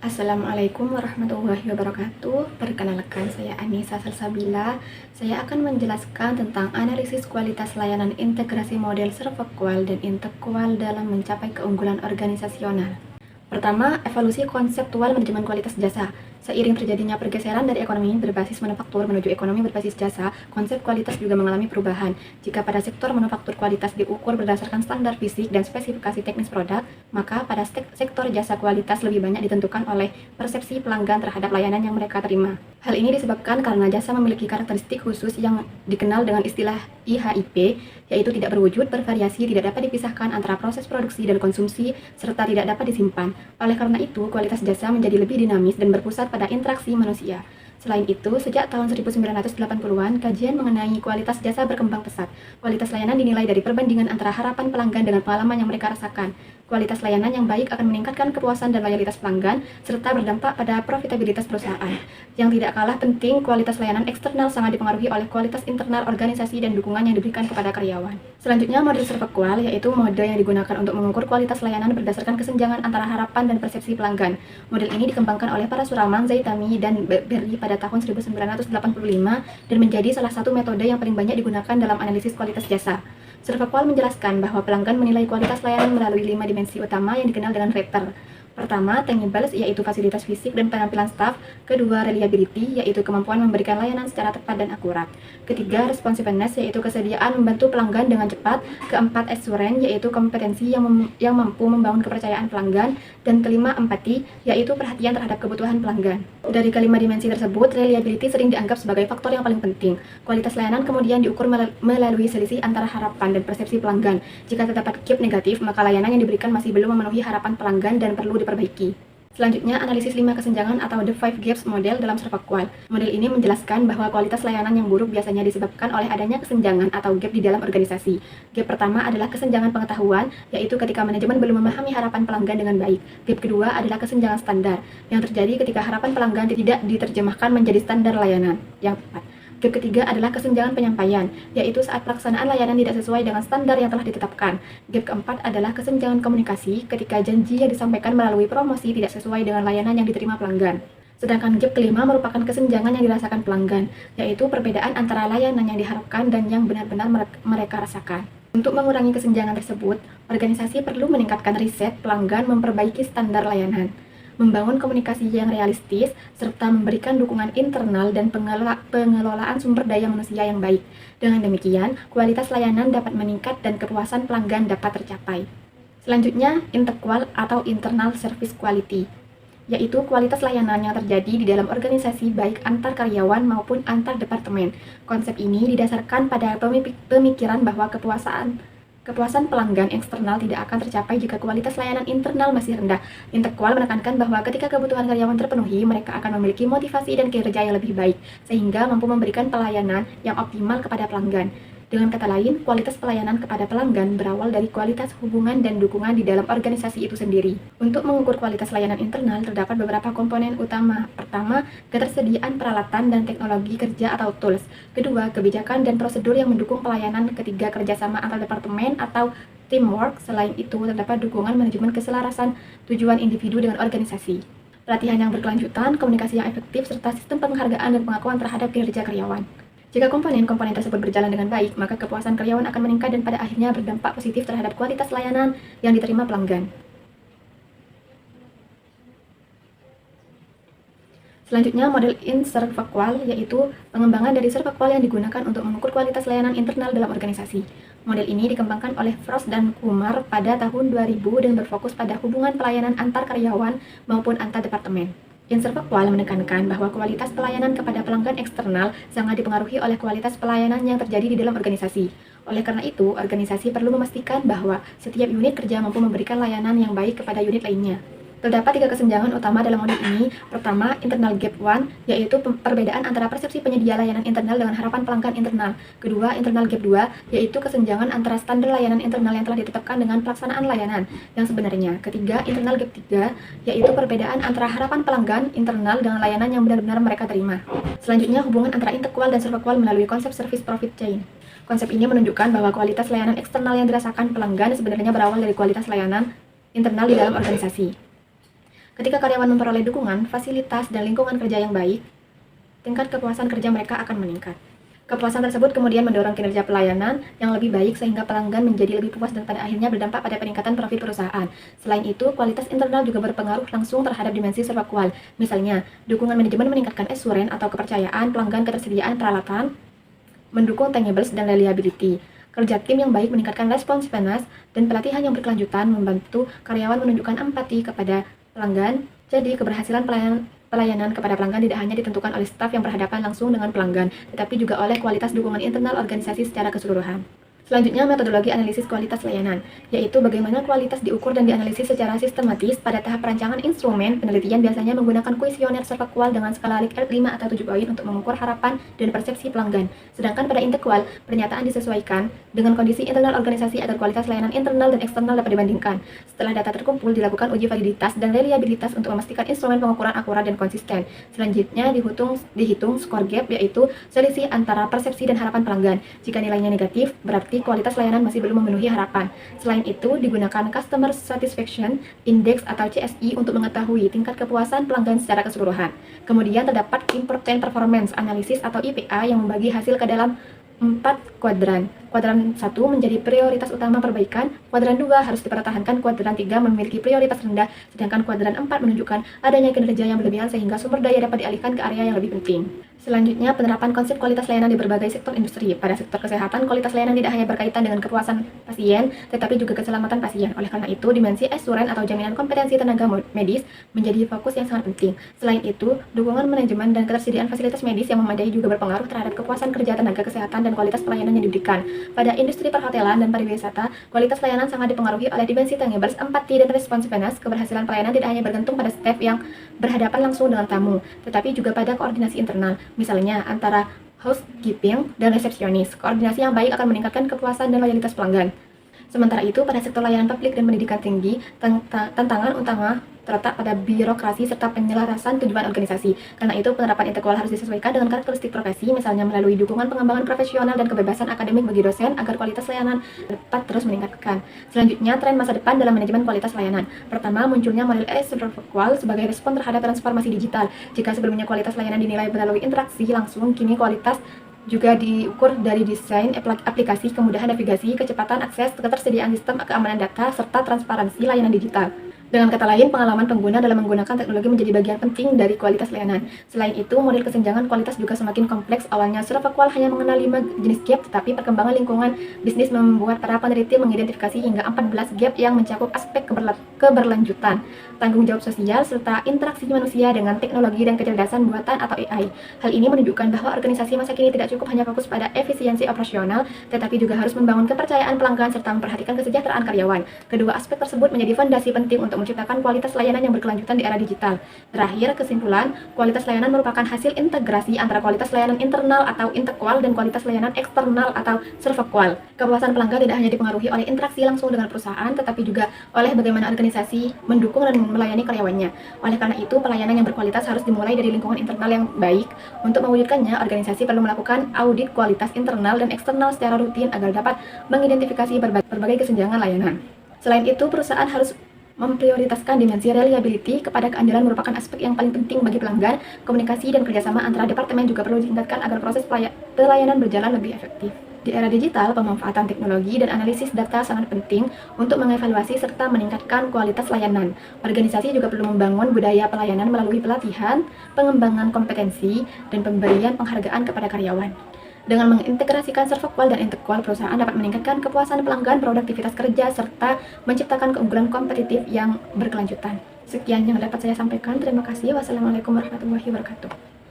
Assalamualaikum warahmatullahi wabarakatuh. Perkenalkan, saya Anissa Salsabila. Saya akan menjelaskan tentang analisis kualitas layanan integrasi model serverkual dan interkual dalam mencapai keunggulan organisasional. Pertama, evolusi konseptual manajemen kualitas jasa. Seiring terjadinya pergeseran dari ekonomi berbasis manufaktur menuju ekonomi berbasis jasa, konsep kualitas juga mengalami perubahan. Jika pada sektor manufaktur kualitas diukur berdasarkan standar fisik dan spesifikasi teknis produk, maka pada sektor jasa kualitas lebih banyak ditentukan oleh persepsi pelanggan terhadap layanan yang mereka terima. Hal ini disebabkan karena jasa memiliki karakteristik khusus yang dikenal dengan istilah IHIP, yaitu tidak berwujud, bervariasi, tidak dapat dipisahkan antara proses produksi dan konsumsi, serta tidak dapat disimpan. Oleh karena itu, kualitas jasa menjadi lebih dinamis dan berpusat pada interaksi manusia. Selain itu, sejak tahun 1980-an, kajian mengenai kualitas jasa berkembang pesat. Kualitas layanan dinilai dari perbandingan antara harapan pelanggan dengan pengalaman yang mereka rasakan. Kualitas layanan yang baik akan meningkatkan kepuasan dan loyalitas pelanggan, serta berdampak pada profitabilitas perusahaan. Yang tidak kalah penting, kualitas layanan eksternal sangat dipengaruhi oleh kualitas internal organisasi dan dukungan yang diberikan kepada karyawan. Selanjutnya, model serverkual, yaitu mode yang digunakan untuk mengukur kualitas layanan berdasarkan kesenjangan antara harapan dan persepsi pelanggan. Model ini dikembangkan oleh para Suraman, Zaitami, dan Berry pada tahun 1985 dan menjadi salah satu metode yang paling banyak digunakan dalam analisis kualitas jasa. Serverkual menjelaskan bahwa pelanggan menilai kualitas layanan melalui 5 dimensi utama yang dikenal dengan rater. Pertama, tangibles, yaitu fasilitas fisik dan penampilan staf. Kedua, reliability, yaitu kemampuan memberikan layanan secara tepat dan akurat. Ketiga, responsiveness, yaitu kesediaan membantu pelanggan dengan cepat. Keempat, assurance, yaitu kompetensi yang mampu membangun kepercayaan pelanggan. Dan kelima, empati, yaitu perhatian terhadap kebutuhan pelanggan. Dari kelima dimensi tersebut, reliability sering dianggap sebagai faktor yang paling penting. Kualitas layanan kemudian diukur melalui selisih antara harapan dan persepsi pelanggan. Jika terdapat gap negatif, maka layanan yang diberikan masih belum memenuhi harapan pelanggan dan perlu diperbaiki. Selanjutnya, analisis 5 kesenjangan atau The 5 Gaps model dalam serverkual. Model ini menjelaskan bahwa kualitas layanan yang buruk biasanya disebabkan oleh adanya kesenjangan atau gap di dalam organisasi. Gap pertama adalah kesenjangan pengetahuan, yaitu ketika manajemen belum memahami harapan pelanggan dengan baik. Gap kedua adalah kesenjangan standar, yang terjadi ketika harapan pelanggan tidak diterjemahkan menjadi standar layanan. Yang tepat. Gap ketiga adalah kesenjangan penyampaian, yaitu saat pelaksanaan layanan tidak sesuai dengan standar yang telah ditetapkan. Gap keempat adalah kesenjangan komunikasi, ketika janji yang disampaikan melalui promosi tidak sesuai dengan layanan yang diterima pelanggan. Sedangkan gap kelima merupakan kesenjangan yang dirasakan pelanggan, yaitu perbedaan antara layanan yang diharapkan dan yang benar-benar mereka rasakan. Untuk mengurangi kesenjangan tersebut, organisasi perlu meningkatkan riset pelanggan, memperbaiki standar layanan, membangun komunikasi yang realistis, serta memberikan dukungan internal dan pengelolaan sumber daya manusia yang baik. Dengan demikian, kualitas layanan dapat meningkat dan kepuasan pelanggan dapat tercapai. Selanjutnya, interqual atau internal service quality, yaitu kualitas layanan yang terjadi di dalam organisasi baik antar karyawan maupun antar departemen. Konsep ini didasarkan pada pemikiran bahwa kepuasan pelanggan eksternal tidak akan tercapai jika kualitas layanan internal masih rendah. Interqual menekankan bahwa ketika kebutuhan karyawan terpenuhi, mereka akan memiliki motivasi dan kinerja yang lebih baik, sehingga mampu memberikan pelayanan yang optimal kepada pelanggan. Dengan kata lain, kualitas pelayanan kepada pelanggan berawal dari kualitas hubungan dan dukungan di dalam organisasi itu sendiri. Untuk mengukur kualitas layanan internal, terdapat beberapa komponen utama. Pertama, ketersediaan peralatan dan teknologi kerja atau tools. Kedua, kebijakan dan prosedur yang mendukung pelayanan. Ketiga, kerjasama antar departemen atau teamwork. Selain itu, terdapat dukungan manajemen keselarasan tujuan individu dengan organisasi, pelatihan yang berkelanjutan, komunikasi yang efektif, serta sistem penghargaan dan pengakuan terhadap kinerja karyawan. Jika komponen-komponen tersebut berjalan dengan baik, maka kepuasan karyawan akan meningkat dan pada akhirnya berdampak positif terhadap kualitas layanan yang diterima pelanggan. Selanjutnya, model in-serverkual, yaitu pengembangan dari serverkual yang digunakan untuk mengukur kualitas layanan internal dalam organisasi. Model ini dikembangkan oleh Frost dan Kumar pada tahun 2000 dan berfokus pada hubungan pelayanan antar karyawan maupun antar departemen. In-serverkual menekankan bahwa kualitas pelayanan kepada pelanggan eksternal sangat dipengaruhi oleh kualitas pelayanan yang terjadi di dalam organisasi. Oleh karena itu, organisasi perlu memastikan bahwa setiap unit kerja mampu memberikan layanan yang baik kepada unit lainnya. Terdapat 3 kesenjangan utama dalam model ini. Pertama, internal gap 1, yaitu perbedaan antara persepsi penyedia layanan internal dengan harapan pelanggan internal. Kedua, internal gap 2, yaitu kesenjangan antara standar layanan internal yang telah ditetapkan dengan pelaksanaan layanan yang sebenarnya. Ketiga, internal gap 3, yaitu perbedaan antara harapan pelanggan internal dengan layanan yang benar-benar mereka terima. Selanjutnya, hubungan antara interqual dan serverqual melalui konsep service profit chain. Konsep ini menunjukkan bahwa kualitas layanan eksternal yang dirasakan pelanggan sebenarnya berawal dari kualitas layanan internal di dalam organisasi. Ketika karyawan memperoleh dukungan, fasilitas, dan lingkungan kerja yang baik, tingkat kepuasan kerja mereka akan meningkat. Kepuasan tersebut kemudian mendorong kinerja pelayanan yang lebih baik sehingga pelanggan menjadi lebih puas dan pada akhirnya berdampak pada peningkatan profit perusahaan. Selain itu, kualitas internal juga berpengaruh langsung terhadap dimensi servakual. Misalnya, dukungan manajemen meningkatkan assurance atau kepercayaan pelanggan ketersediaan peralatan, mendukung tangibles dan reliability. Kerja tim yang baik meningkatkan responsiveness dan pelatihan yang berkelanjutan membantu karyawan menunjukkan empati kepada pelanggan. Jadi, keberhasilan pelayanan kepada pelanggan tidak hanya ditentukan oleh staf yang berhadapan langsung dengan pelanggan, tetapi juga oleh kualitas dukungan internal organisasi secara keseluruhan. Selanjutnya, metodologi analisis kualitas layanan, yaitu bagaimana kualitas diukur dan dianalisis secara sistematis. Pada tahap perancangan instrumen, penelitian biasanya menggunakan kuesioner servakual dengan skala Likert 5 atau 7 poin untuk mengukur harapan dan persepsi pelanggan. Sedangkan pada interkual, pernyataan disesuaikan dengan kondisi internal organisasi agar kualitas layanan internal dan eksternal dapat dibandingkan. Setelah data terkumpul, dilakukan uji validitas dan reliabilitas untuk memastikan instrumen pengukuran akurat dan konsisten. Selanjutnya, dihitung skor gap, yaitu selisih antara persepsi dan harapan pelanggan. Jika nilainya negatif, berarti kualitas layanan masih belum memenuhi harapan. Selain itu, digunakan Customer Satisfaction Index atau CSI untuk mengetahui tingkat kepuasan pelanggan secara keseluruhan. Kemudian terdapat Important Performance Analysis atau IPA yang membagi hasil ke dalam 4 kuadran. Kuadran 1 menjadi prioritas utama perbaikan, kuadran 2 harus dipertahankan, kuadran 3 memiliki prioritas rendah, sedangkan kuadran 4 menunjukkan adanya kinerja yang berlebihan sehingga sumber daya dapat dialihkan ke area yang lebih penting. Selanjutnya, penerapan konsep kualitas layanan di berbagai sektor industri. Pada sektor kesehatan, kualitas layanan tidak hanya berkaitan dengan kepuasan pasien, tetapi juga keselamatan pasien. Oleh karena itu, dimensi assurance atau jaminan kompetensi tenaga medis menjadi fokus yang sangat penting. Selain itu, dukungan manajemen dan ketersediaan fasilitas medis yang memadai juga berpengaruh terhadap kepuasan kerja tenaga kesehatan dan kualitas pelayanan yang diberikan. Pada industri perhotelan dan pariwisata, kualitas layanan sangat dipengaruhi oleh dimensi tangibles, empati, dan responsiveness. Keberhasilan pelayanan tidak hanya bergantung pada staf yang berhadapan langsung dengan tamu, tetapi juga pada koordinasi internal. Misalnya, antara housekeeping dan resepsionis. Koordinasi yang baik akan meningkatkan kepuasan dan loyalitas pelanggan. Sementara itu, pada sektor layanan publik dan pendidikan tinggi, tantangan utama terletak pada birokrasi serta penyelarasan tujuan organisasi. Karena itu, penerapan interkual harus disesuaikan dengan karakteristik profesi, misalnya melalui dukungan pengembangan profesional dan kebebasan akademik bagi dosen agar kualitas layanan dapat terus meningkatkan. Selanjutnya, tren masa depan dalam manajemen kualitas layanan. Pertama, munculnya model servakual sebagai respon terhadap transformasi digital. Jika sebelumnya kualitas layanan dinilai melalui interaksi langsung, kini kualitas juga diukur dari desain aplikasi, kemudahan navigasi, kecepatan akses, ketersediaan sistem keamanan data, serta transparansi layanan digital. Dengan kata lain, pengalaman pengguna dalam menggunakan teknologi menjadi bagian penting dari kualitas layanan. Selain itu, model kesenjangan kualitas juga semakin kompleks. Awalnya, servakual hanya mengenal 5 jenis gap, tetapi perkembangan lingkungan bisnis membuat para peneliti mengidentifikasi hingga 14 gap yang mencakup aspek keberlanjutan, tanggung jawab sosial, serta interaksi manusia dengan teknologi dan kecerdasan buatan atau AI. Hal ini menunjukkan bahwa organisasi masa kini tidak cukup hanya fokus pada efisiensi operasional, tetapi juga harus membangun kepercayaan pelanggan serta memperhatikan kesejahteraan karyawan. Kedua aspek tersebut menjadi fondasi penting untuk menciptakan kualitas layanan yang berkelanjutan di era digital. Terakhir, kesimpulan, kualitas layanan merupakan hasil integrasi antara kualitas layanan internal atau interkual dan kualitas layanan eksternal atau servakual. Kepuasan pelanggan tidak hanya dipengaruhi oleh interaksi langsung dengan perusahaan, tetapi juga oleh bagaimana organisasi mendukung dan melayani karyawannya. Oleh karena itu, pelayanan yang berkualitas harus dimulai dari lingkungan internal yang baik. Untuk mewujudkannya, organisasi perlu melakukan audit kualitas internal dan eksternal secara rutin agar dapat mengidentifikasi berbagai kesenjangan layanan. Selain itu, perusahaan harus memprioritaskan dimensi reliability. Kepada keandalan merupakan aspek yang paling penting bagi pelanggan. Komunikasi dan kerjasama antara departemen juga perlu ditingkatkan agar proses pelayanan berjalan lebih efektif. Di era digital, pemanfaatan teknologi dan analisis data sangat penting untuk mengevaluasi serta meningkatkan kualitas layanan. Organisasi juga perlu membangun budaya pelayanan melalui pelatihan, pengembangan kompetensi, dan pemberian penghargaan kepada karyawan. Dengan mengintegrasikan servakual dan interkual, perusahaan dapat meningkatkan kepuasan pelanggan, produktivitas kerja, serta menciptakan keunggulan kompetitif yang berkelanjutan. Sekian yang dapat saya sampaikan. Terima kasih. Wassalamualaikum warahmatullahi wabarakatuh.